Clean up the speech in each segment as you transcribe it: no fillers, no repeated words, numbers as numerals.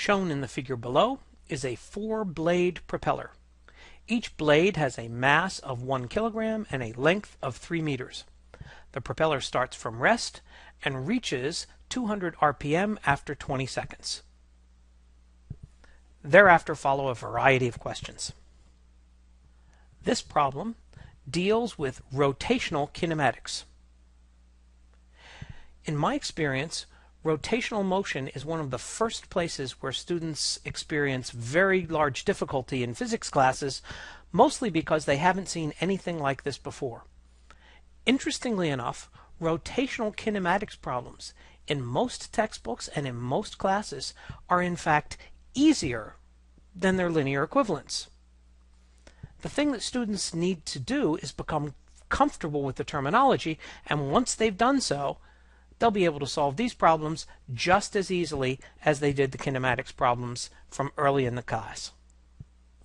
Shown in the figure below is a 4-blade propeller. Each blade has a mass of 1 kilogram and a length of 3 meters. The propeller starts from rest and reaches 200 RPM after 20 seconds. Thereafter follow a variety of questions. This problem deals with rotational kinematics. In my experience, rotational motion is one of the first places where students experience very large difficulty in physics classes, mostly because they haven't seen anything like this before. Interestingly enough, rotational kinematics problems in most textbooks and in most classes are in fact easier than their linear equivalents. The thing that students need to do is become comfortable with the terminology, and once they've done so, they'll be able to solve these problems just as easily as they did the kinematics problems from early in the class.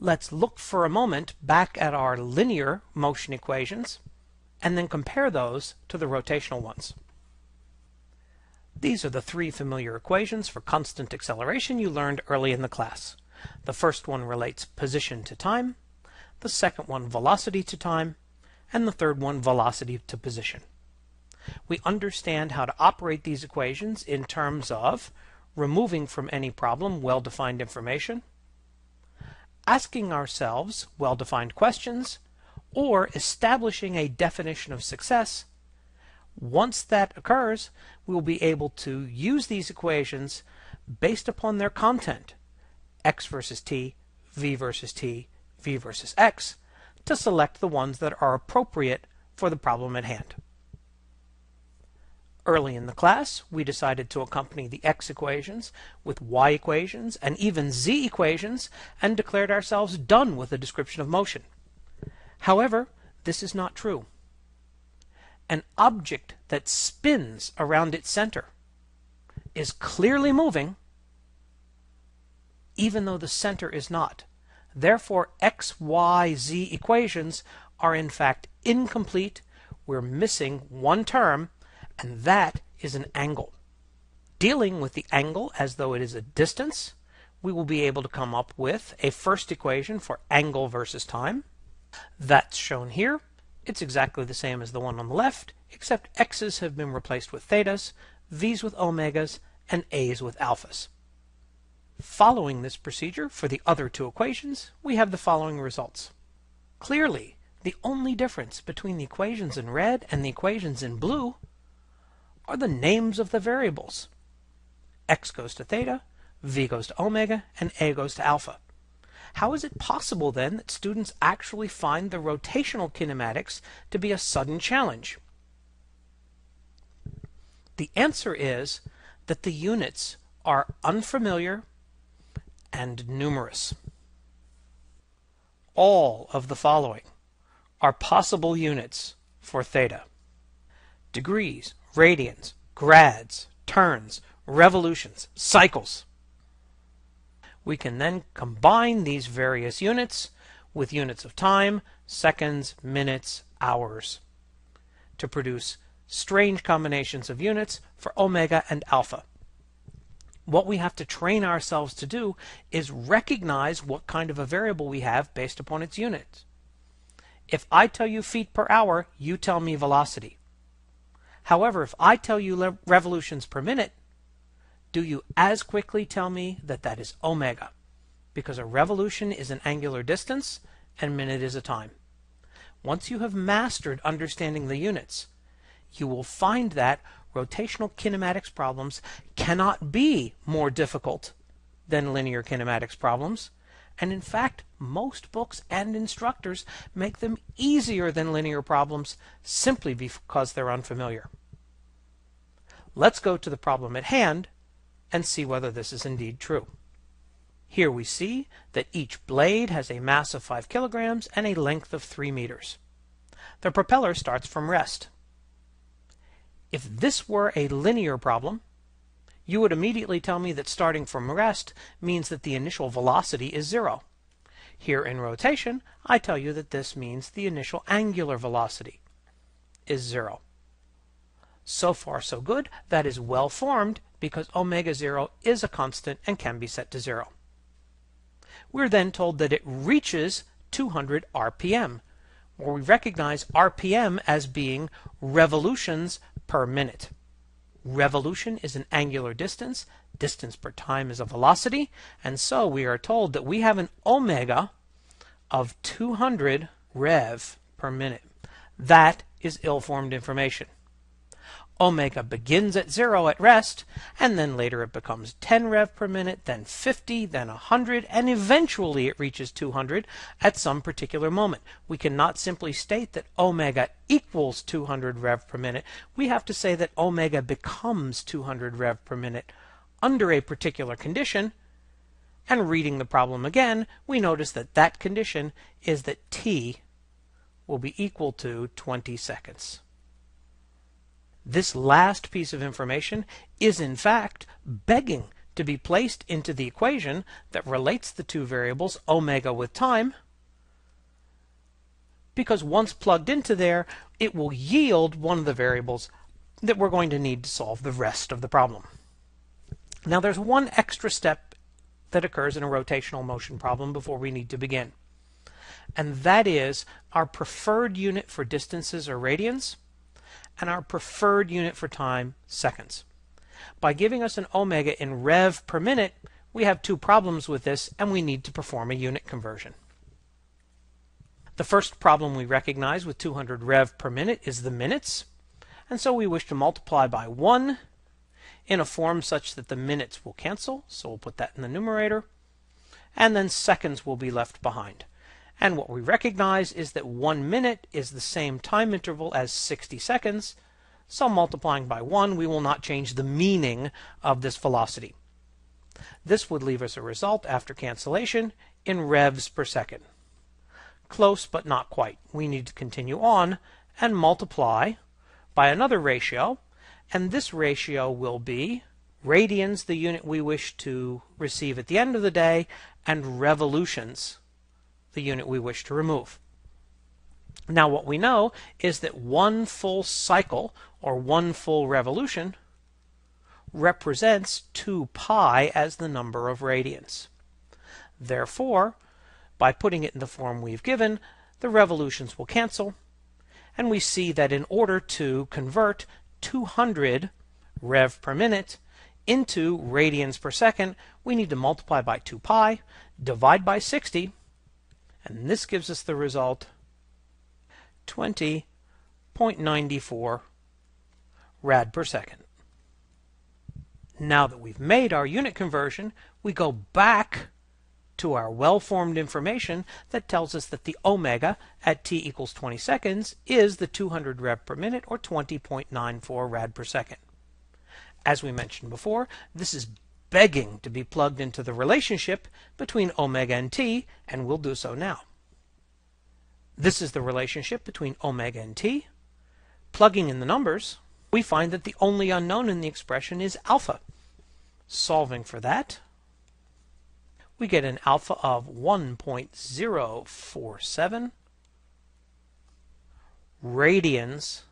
Let's look for a moment back at our linear motion equations and then compare those to the rotational ones. These are the 3 familiar equations for constant acceleration you learned early in the class. The first one relates position to time, the second one velocity to time, and the third one velocity to position. We understand how to operate these equations in terms of removing from any problem well-defined information, asking ourselves well-defined questions, or establishing a definition of success. Once that occurs, we will be able to use these equations based upon their content, x versus t, v versus t, v versus x, to select the ones that are appropriate for the problem at hand. Early in the class, we decided to accompany the x equations with y equations and even z equations and declared ourselves done with the description of motion. However, this is not true. An object that spins around its center is clearly moving, even though the center is not. Therefore, x, y, z equations are in fact incomplete. We're missing one term, and that is an angle. Dealing with the angle as though it is a distance, we will be able to come up with a first equation for angle versus time. That's shown here. It's exactly the same as the one on the left, except x's have been replaced with thetas, v's with omegas, and a's with alphas. Following this procedure for the other 2 equations, we have the following results. Clearly, the only difference between the equations in red and the equations in blue are the names of the variables. X goes to theta, v goes to omega, and a goes to alpha. How is it possible then that students actually find the rotational kinematics to be a sudden challenge? The answer is that the units are unfamiliar and numerous. All of the following are possible units for theta: degrees, radians, grads, turns, revolutions, cycles. We can then combine these various units with units of time, seconds, minutes, hours, to produce strange combinations of units for omega and alpha. What we have to train ourselves to do is recognize what kind of a variable we have based upon its units. If I tell you feet per hour, you tell me velocity. However, if I tell you revolutions per minute, do you as quickly tell me that that is omega? Because a revolution is an angular distance and minute is a time. Once you have mastered understanding the units, you will find that rotational kinematics problems cannot be more difficult than linear kinematics problems, and in fact, most books and instructors make them easier than linear problems simply because they're unfamiliar. Let's go to the problem at hand and see whether this is indeed true. Here we see that each blade has a mass of 5 kilograms and a length of 3 meters. The propeller starts from rest. If this were a linear problem, you would immediately tell me that starting from rest means that the initial velocity is 0. Here in rotation, I tell you that this means the initial angular velocity is 0. So far so good. That is well formed because omega 0 is a constant and can be set to 0. We're then told that it reaches 200 RPM, where we recognize RPM as being revolutions per minute. Revolution is an angular distance, distance per time is a velocity, and so we are told that we have an omega of 200 rev per minute. That is ill-formed information. Omega begins at 0 at rest, and then later it becomes 10 rev per minute, then 50, then 100, and eventually it reaches 200 at some particular moment. We cannot simply state that omega equals 200 rev per minute. We have to say that omega becomes 200 rev per minute under a particular condition, and reading the problem again, we notice that that condition is that t will be equal to 20 seconds. This last piece of information is in fact begging to be placed into the equation that relates the two variables omega with time, because once plugged into there, it will yield one of the variables that we're going to need to solve the rest of the problem. Now there's one extra step that occurs in a rotational motion problem before we need to begin, and that is our preferred unit for distances or radians, and our preferred unit for time, seconds. By giving us an omega in rev per minute, we have two problems with this, and we need to perform a unit conversion. The first problem we recognize with 200 rev per minute is the minutes, and so we wish to multiply by 1 in a form such that the minutes will cancel, so we'll put that in the numerator, and then seconds will be left behind. And what we recognize is that 1 minute is the same time interval as 60 seconds, so multiplying by 1, we will not change the meaning of this velocity. This would leave us a result after cancellation in revs per second. Close, but not quite. We need to continue on and multiply by another ratio, and this ratio will be radians, the unit we wish to receive at the end of the day, and revolutions, the unit we wish to remove. Now what we know is that one full cycle, or one full revolution, represents 2 pi as the number of radians. Therefore, by putting it in the form we've given, the revolutions will cancel, and we see that in order to convert 200 rev per minute into radians per second, we need to multiply by 2 pi, divide by 60, and this gives us the result 20.94 rad per second. Now that we've made our unit conversion, we go back to our well-formed information that tells us that the omega at t equals 20 seconds is the 200 rev per minute, or 20.94 rad per second. As we mentioned before, this is begging to be plugged into the relationship between omega and t, and we'll do so now. This is the relationship between omega and t. Plugging in the numbers, we find that the only unknown in the expression is alpha. Solving for that, we get an alpha of 1.047 radians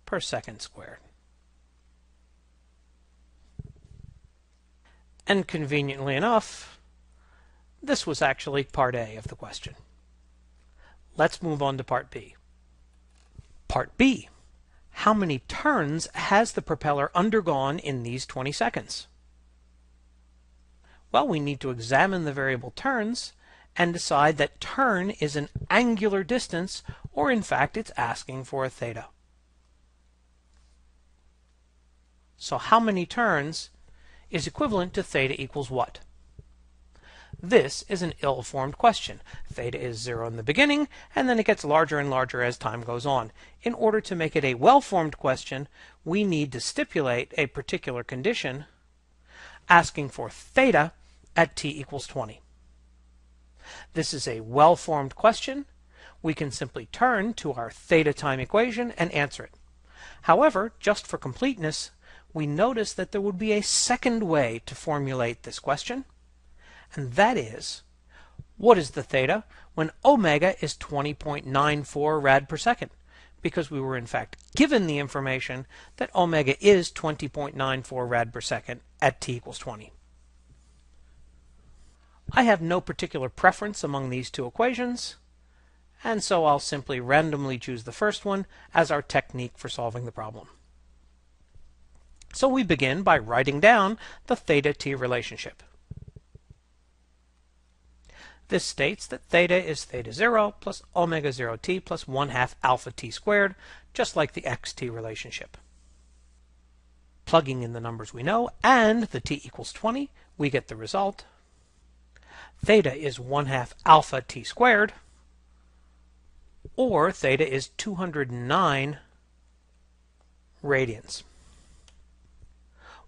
per second squared. And conveniently enough, this was actually part A of the question. Let's move on to part B. Part B. How many turns has the propeller undergone in these 20 seconds? Well, we need to examine the variable turns and decide that turn is an angular distance, or in fact it's asking for a theta. So how many turns is equivalent to theta equals what? This is an ill-formed question. Theta is 0 in the beginning, and then it gets larger and larger as time goes on. In order to make it a well-formed question, we need to stipulate a particular condition asking for theta at t equals 20. This is a well-formed question. We can simply turn to our theta time equation and answer it. However, just for completeness, we notice that there would be a second way to formulate this question, and that is, what is the theta when omega is 20.94 rad per second? because we were in fact given the information that omega is 20.94 rad per second at t equals 20. I have no particular preference among these two equations, and so I'll simply randomly choose the first one as our technique for solving the problem. So we begin by writing down the theta-t relationship. This states that theta is theta 0 plus omega 0t plus 1/2 alpha t squared, just like the xt relationship. Plugging in the numbers we know and the t equals 20, we get the result. Theta is 1/2 alpha t squared, or theta is 209 radians.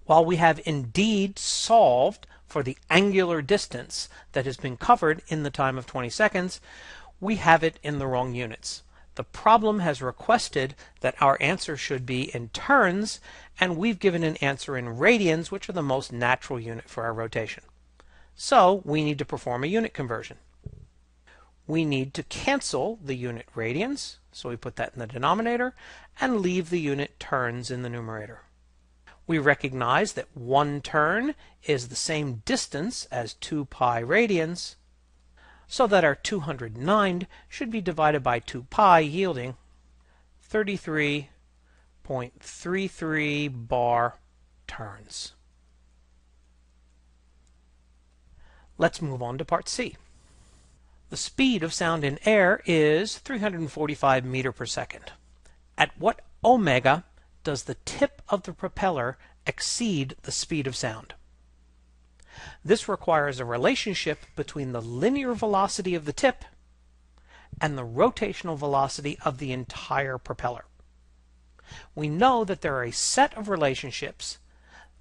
While we have indeed solved for the angular distance that has been covered in the time of 20 seconds, we have it in the wrong units. The problem has requested that our answer should be in turns, and we've given an answer in radians, which are the most natural unit for our rotation. So we need to perform a unit conversion. We need to cancel the unit radians, so we put that in the denominator, and leave the unit turns in the numerator. We recognize that 1 turn is the same distance as 2 pi radians, so that our 209 should be divided by 2 pi, yielding 33.33 bar turns. Let's move on to part C. The speed of sound in air is 345 meters per second. At what omega does the tip of the propeller exceed the speed of sound? This requires a relationship between the linear velocity of the tip and the rotational velocity of the entire propeller. We know that there are a set of relationships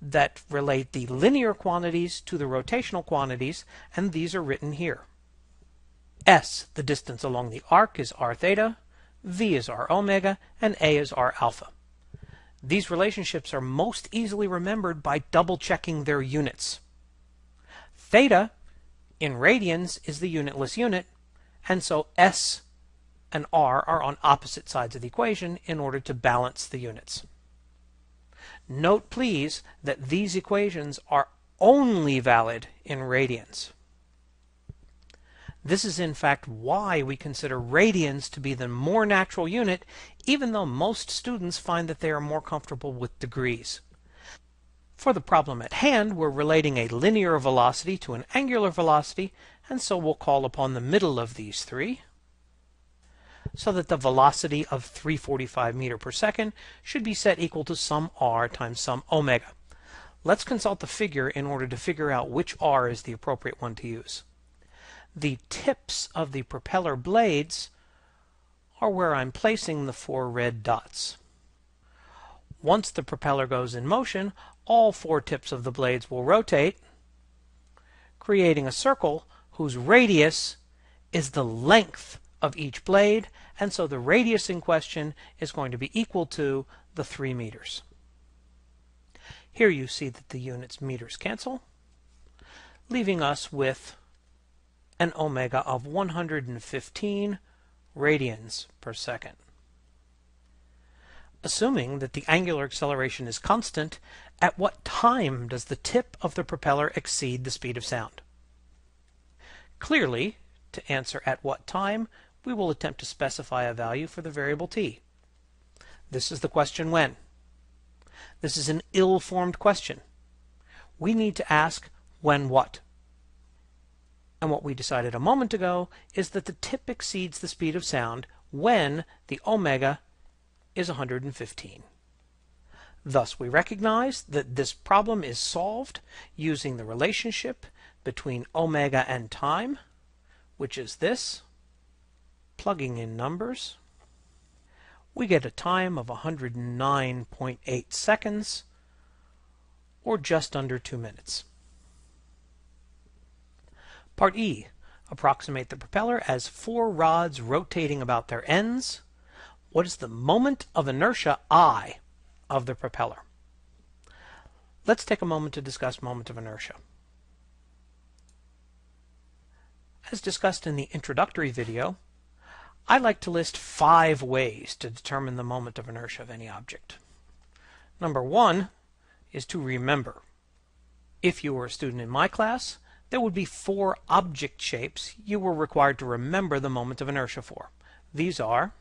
that relate the linear quantities to the rotational quantities, and these are written here. S, the distance along the arc, is r theta, v is r omega, and a is r alpha. These relationships are most easily remembered by double-checking their units. Theta, in radians, is the unitless unit, and so S and R are on opposite sides of the equation in order to balance the units. Note, please, that these equations are only valid in radians. This is in fact why we consider radians to be the more natural unit, even though most students find that they are more comfortable with degrees. For the problem at hand, we're relating a linear velocity to an angular velocity, and so we'll call upon the middle of these three, so that the velocity of 345 meters per second should be set equal to some r times some omega. Let's consult the figure in order to figure out which r is the appropriate one to use. The tips of the propeller blades are where I'm placing the 4 red dots. Once the propeller goes in motion, all 4 tips of the blades will rotate, creating a circle whose radius is the length of each blade, and so the radius in question is going to be equal to the 3 meters. Here you see that the units meters cancel, leaving us with an omega of 115 radians per second. Assuming that the angular acceleration is constant, at what time does the tip of the propeller exceed the speed of sound? Clearly, to answer at what time, we will attempt to specify a value for the variable t. This is the question when. This is an ill-formed question. We need to ask when what. And what we decided a moment ago is that the tip exceeds the speed of sound when the omega is 115. Thus, we recognize that this problem is solved using the relationship between omega and time, which is this. Plugging in numbers, we get a time of 109.8 seconds, or just under 2 minutes. Part E. Approximate the propeller as 4 rods rotating about their ends. What is the moment of inertia, I, of the propeller? Let's take a moment to discuss moment of inertia. As discussed in the introductory video, I like to list 5 ways to determine the moment of inertia of any object. Number 1 is to remember. If you were a student in my class, there would be 4 object shapes you were required to remember the moment of inertia for. These are: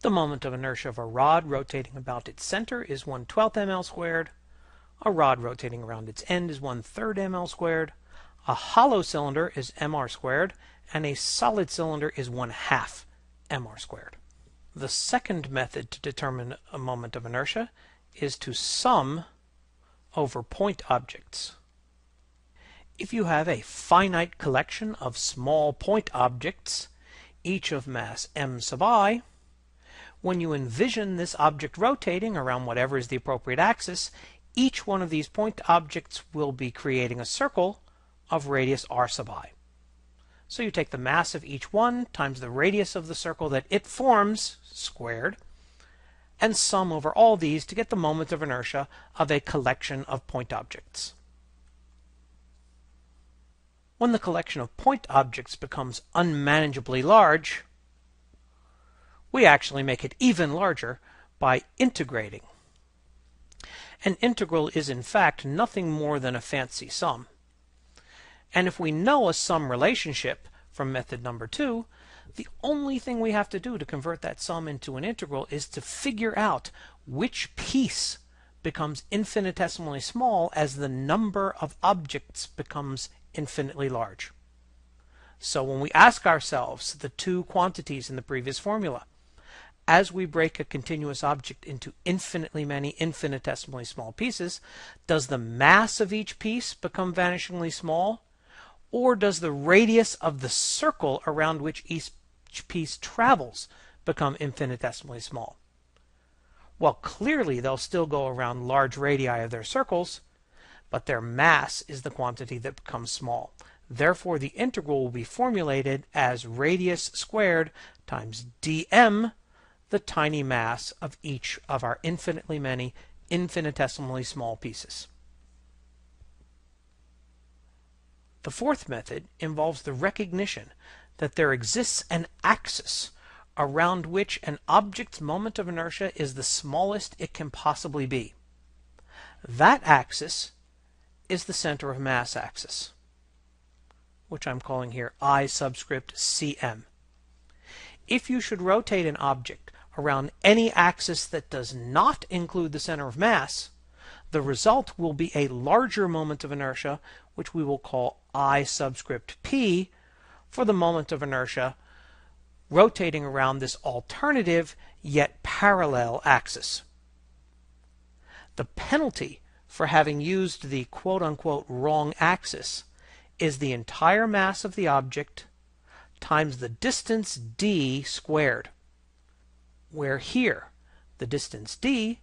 the moment of inertia of a rod rotating about its center is 1/12 ml squared. A rod rotating around its end is 1/3 ml squared. A hollow cylinder is mr squared, and a solid cylinder is 1/2 mr squared. The second method to determine a moment of inertia is to sum over point objects. If you have a finite collection of small point objects, each of mass m sub I, when you envision this object rotating around whatever is the appropriate axis, each one of these point objects will be creating a circle of radius r sub I. So you take the mass of each one times the radius of the circle that it forms, squared, and sum over all these to get the moment of inertia of a collection of point objects. When the collection of point objects becomes unmanageably large, we actually make it even larger by integrating. An integral is in fact nothing more than a fancy sum. And if we know a sum relationship from method number 2, the only thing we have to do to convert that sum into an integral is to figure out which piece becomes infinitesimally small as the number of objects becomes infinitely large. So when we ask ourselves the 2 quantities in the previous formula, as we break a continuous object into infinitely many infinitesimally small pieces, does the mass of each piece become vanishingly small? Or does the radius of the circle around which each piece travels become infinitesimally small? Well, clearly they'll still go around large radii of their circles, but their mass is the quantity that becomes small. Therefore, the integral will be formulated as radius squared times dm, the tiny mass of each of our infinitely many infinitesimally small pieces. The fourth method involves the recognition that there exists an axis around which an object's moment of inertia is the smallest it can possibly be. That axis is the center of mass axis, which I'm calling here I subscript Cm. If you should rotate an object around any axis that does not include the center of mass, the result will be a larger moment of inertia, which we will call I subscript P, for the moment of inertia rotating around this alternative yet parallel axis. The penalty for having used the quote-unquote wrong axis is the entire mass of the object times the distance d squared, where here the distance d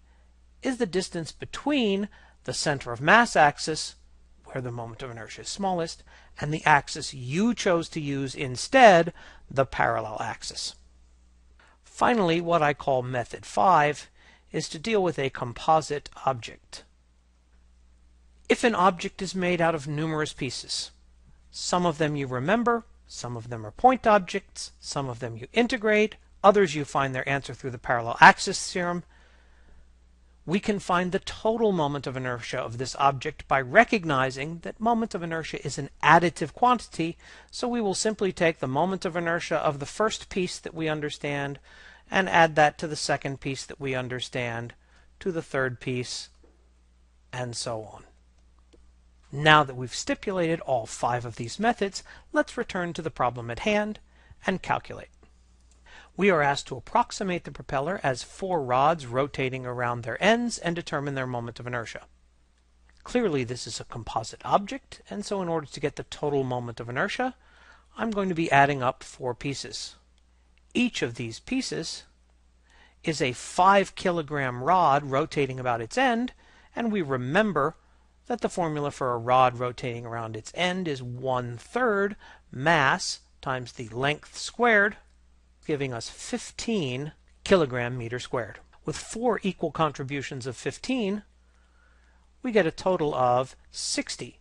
is the distance between the center of mass axis, where the moment of inertia is smallest, and the axis you chose to use instead, the parallel axis. Finally, what I call method 5 is to deal with a composite object. If an object is made out of numerous pieces, some of them you remember, some of them are point objects, some of them you integrate, others you find their answer through the parallel axis theorem, we can find the total moment of inertia of this object by recognizing that moment of inertia is an additive quantity, so we will simply take the moment of inertia of the first piece that we understand and add that to the second piece that we understand, to the third piece, and so on. Now that we've stipulated all 5 of these methods, let's return to the problem at hand and calculate. We are asked to approximate the propeller as 4 rods rotating around their ends and determine their moment of inertia. Clearly this is a composite object, and so in order to get the total moment of inertia, I'm going to be adding up 4 pieces. Each of these pieces is a 5 kilogram rod rotating about its end, and we remember that the formula for a rod rotating around its end is 1/3 mass times the length squared, giving us 15 kilogram meter squared. With 4 equal contributions of 15, we get a total of 60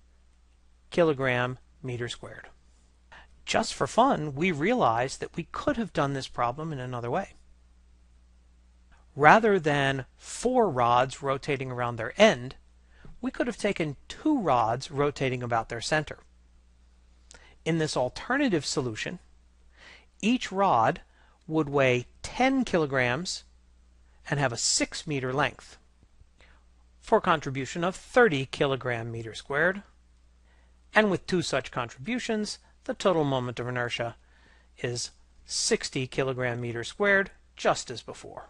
kilogram meter squared. Just for fun, we realized that we could have done this problem in another way. Rather than 4 rods rotating around their end, we could have taken 2 rods rotating about their center. In this alternative solution, each rod would weigh 10 kilograms and have a 6-meter length, for a contribution of 30 kilogram meter squared. And with 2 such contributions, the total moment of inertia is 60 kilogram meter squared, just as before.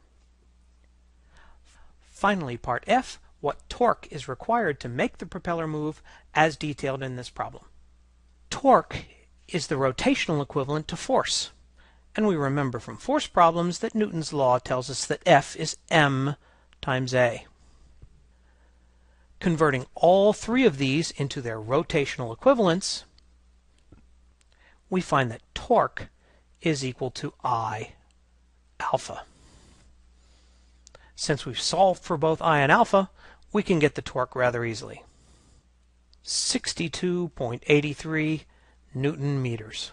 Finally, part F, what torque is required to make the propeller move as detailed in this problem. Torque is the rotational equivalent to force. And we remember from force problems that Newton's law tells us that F is m times a. Converting all 3 of these into their rotational equivalents, we find that torque is equal to I alpha. Since we've solved for both I and alpha, we can get the torque rather easily. 62.83 Newton meters.